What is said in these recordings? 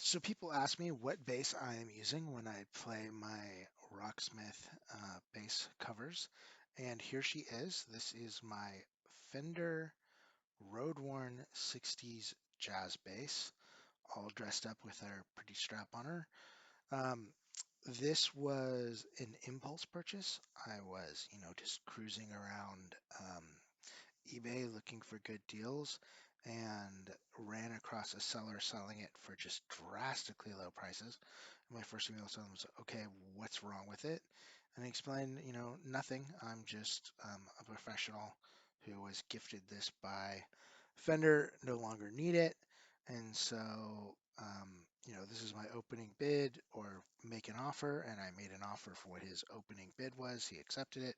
So people ask me what bass I am using when I play my Rocksmith bass covers, and here she is. This is my Fender Road Worn 60s jazz bass, all dressed up with our pretty strap on her. Um, this was an impulse purchase. I was, just cruising around eBay looking for good deals and ran across a seller selling it for just drastically low prices. And my first email to them was, okay, what's wrong with it? And he explained, nothing. I'm just a professional who was gifted this by Fender, no longer need it. And so, this is my opening bid or make an offer. And I made an offer for what his opening bid was. He accepted it.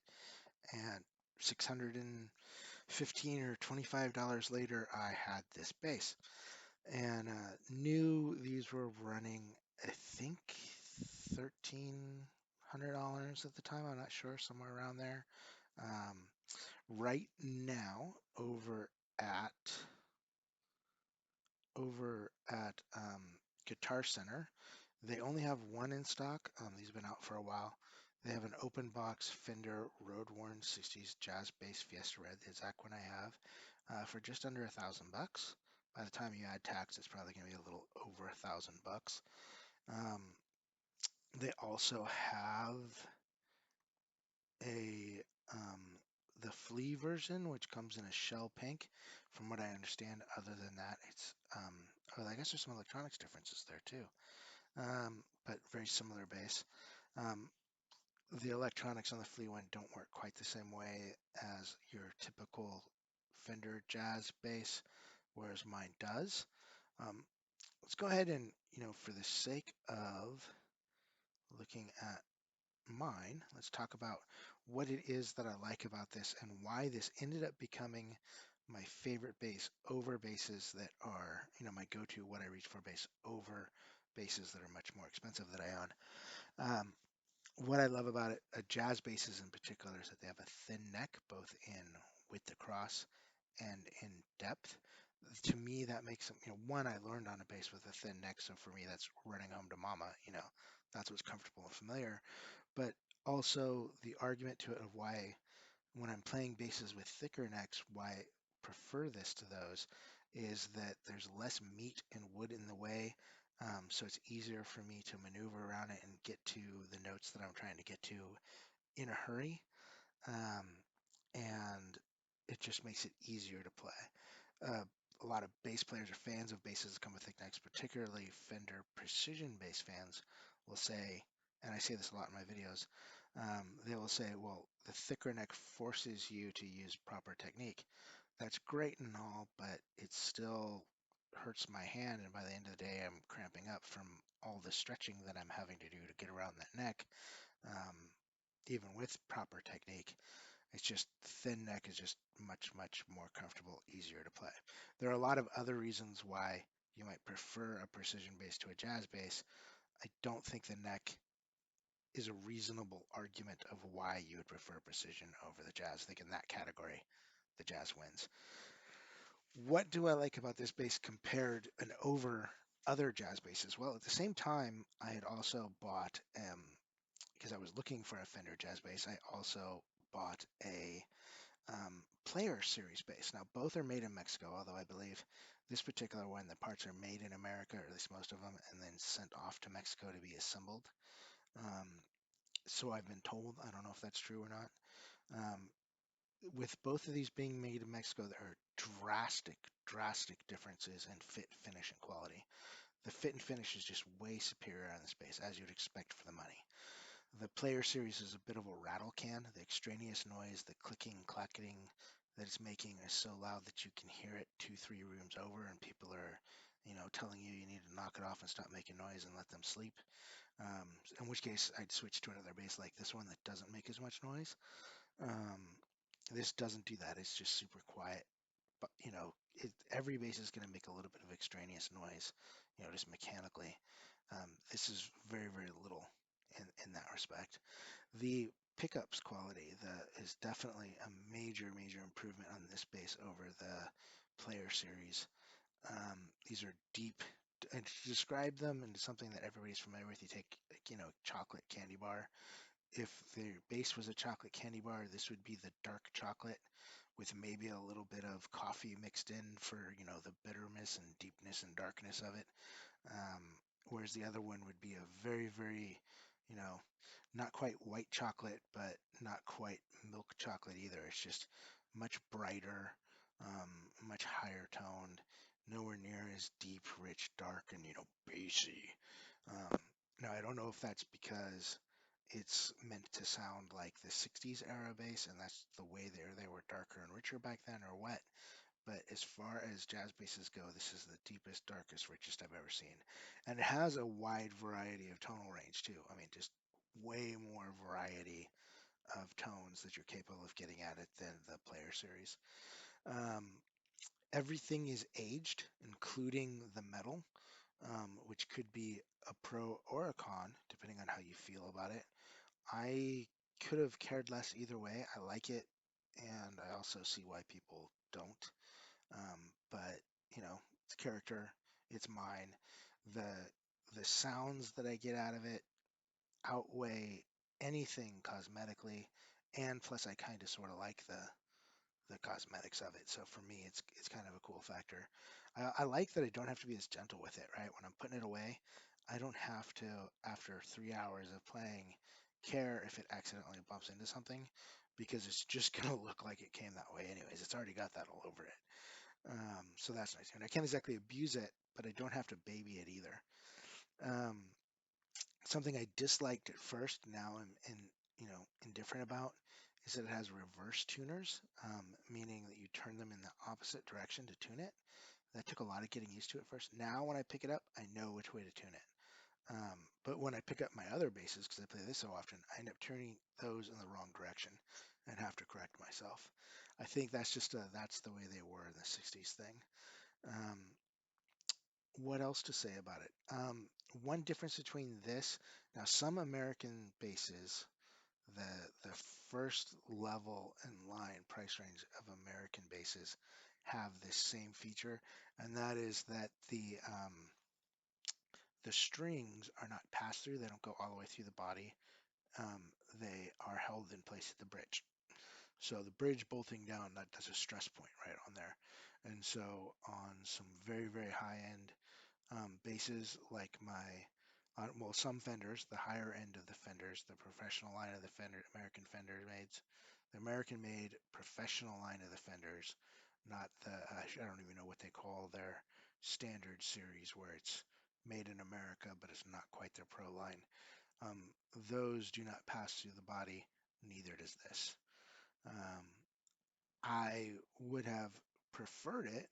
And 615 or $25 later, I had this bass and knew these were running, I think, $1,300 at the time. I'm not sure, somewhere around there. Um, right now, at over at Guitar Center, they only have one in stock. These have been out for a while. They have an open box Fender Road Worn 60s Jazz Bass Fiesta Red, the exact one I have, for just under $1,000. By the time you add tax, it's probably going to be a little over $1,000. Um, they also have a the flea version, which comes in a shell pink. From what I understand, other than that, it's well, I guess there's some electronics differences there too, but very similar bass. Um, the electronics on the flea one don't work quite the same way as your typical Fender jazz bass, whereas mine does. Um, let's go ahead and, for the sake of looking at mine, let's talk about what it is that I like about this and why this ended up becoming my favorite bass over basses that are, my go-to, what I reach for bass over basses that are much more expensive that I own. What I love about it, jazz basses in particular, is that they have a thin neck, both in width across and in depth. To me, that makes them, one, I learned on a bass with a thin neck, so for me, that's running home to mama, that's what's comfortable and familiar. But also the argument to it of why, when I'm playing basses with thicker necks, why I prefer this to those is that there's less meat and wood in the way. So it's easier for me to maneuver around it and get to the notes that I'm trying to get to in a hurry. Um, and it just makes it easier to play. A lot of bass players are fans of basses that come with thick necks, particularly Fender precision bass fans will say, and I say this a lot in my videos, they will say, well, the thicker neck forces you to use proper technique. That's great and all, but it still hurts my hand, and by the end of the day, I'm cramping up from all the stretching that I'm having to do to get around that neck, um, even with proper technique. It's just thin neck is just much, much more comfortable, easier to play. There are a lot of other reasons why you might prefer a precision bass to a jazz bass. I don't think the neck is a reasonable argument of why you would prefer precision over the jazz. I think in that category, the jazz wins. What do I like about this bass compared and over other jazz basses? Well, at the same time, I had also bought, because I was looking for a Fender jazz bass, I also bought a Player Series bass. Now, both are made in Mexico, although I believe this particular one, the parts are made in America, or at least most of them, and then sent off to Mexico to be assembled. Um, so I've been told. I don't know if that's true or not. Um, with both of these being made in Mexico, there are drastic differences in fit, finish, and quality. The fit and finish is just way superior on this bass, as you'd expect for the money. The Player Series is a bit of a rattle can. The extraneous noise, the clicking, clacketing that it's making is so loud that you can hear it 2, 3 rooms over, and people are, telling you need to knock it off and stop making noise and let them sleep. Um, in which case, I'd switch to another bass like this one that doesn't make as much noise. Um, this doesn't do that. It's just super quiet. But every bass is going to make a little bit of extraneous noise, just mechanically. This is very little in that respect. The pickups quality is definitely a major improvement on this bass over the Player Series. These are deep, and to describe them into something that everybody's familiar with, you take, like, chocolate candy bar. If their base was a chocolate candy bar, this would be the dark chocolate with maybe a little bit of coffee mixed in for, the bitterness and deepness and darkness of it. Um, Whereas the other one would be a very, very, you know, not quite white chocolate, but not quite milk chocolate either. It's just much brighter, much higher toned, nowhere near as deep, rich, dark, and, bassy. Um, Now, I don't know if that's because it's meant to sound like the 60s era bass, and that's the way they were darker and richer back then, or what. But as far as jazz basses go, this is the deepest, darkest, richest I've ever seen. And it has a wide variety of tonal range too. I mean, just way more variety of tones that you're capable of getting at it than the Player series. Um, Everything is aged, including the metal, which could be a pro or a con, depending on how you feel about it. I could have cared less either way. I like it, and I also see why people don't. But it's character, it's mine. The the sounds that I get out of it outweigh anything cosmetically, and plus I kind of sort of like the cosmetics of it. So for me, it's kind of a cool factor. I like that I don't have to be as gentle with it, right? When I'm putting it away, I don't have to, after 3 hours of playing, care if it accidentally bumps into something because it's just gonna look like it came that way anyways. It's already got that all over it. So that's nice. And I can't exactly abuse it, but I don't have to baby it either. Um, Something I disliked at first, now I'm indifferent about, is that it has reverse tuners, meaning that you turn them in the opposite direction to tune it. That took a lot of getting used to at first. Now when I pick it up, I know which way to tune it. But when I pick up my other basses, because I play this so often, I end up turning those in the wrong direction and have to correct myself. I think that's the way they were in the 60s thing. Um, what else to say about it? One difference between this, now some American bases, the first level and line price range of American bases have this same feature, and that is that the strings are not passed through. They don't go all the way through the body. Um, they are held in place at the bridge. So the bridge bolting down, that's a stress point right on there. And so on some very, very high end bases like well, some Fenders, the higher end of the Fenders, the professional line of the Fender, American Fender mades, the American made professional line of the Fenders, not I don't even know what they call their standard series where it's made in America, but it's not quite their pro line. Um, those do not pass through the body, neither does this. Um, I would have preferred it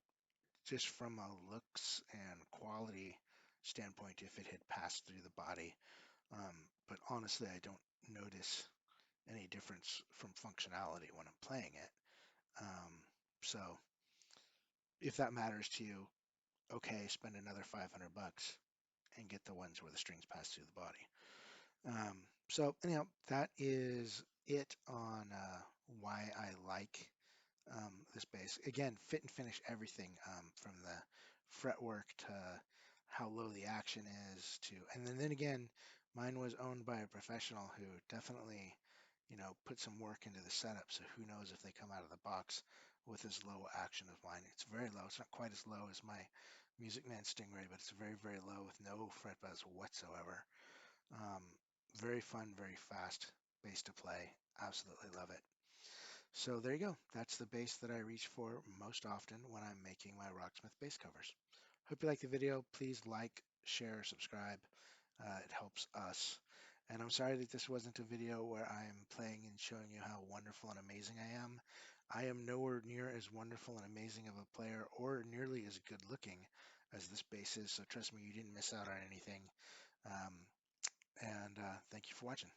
just from a looks and quality standpoint if it had passed through the body. But honestly, I don't notice any difference from functionality when I'm playing it. So if that matters to you, okay, spend another 500 bucks and get the ones where the strings pass through the body. So anyhow, that is it on why I like this bass. Again, fit and finish everything, from the fretwork to how low the action is to, and then again, mine was owned by a professional who definitely, put some work into the setup. So who knows if they come out of the box with as low action as mine. It's very low. It's not quite as low as my Music Man Stingray, but it's very, very low with no fret buzz whatsoever. Um, Very fun, very fast bass to play. Absolutely love it. So there you go. That's the bass that I reach for most often when I'm making my Rocksmith bass covers. Hope you like the video. Please like, share, subscribe. It helps us. And I'm sorry that this wasn't a video where I'm playing and showing you how wonderful and amazing I am. I am nowhere near as wonderful and amazing of a player or nearly as good looking as this bass is. So trust me, you didn't miss out on anything. Um, and thank you for watching.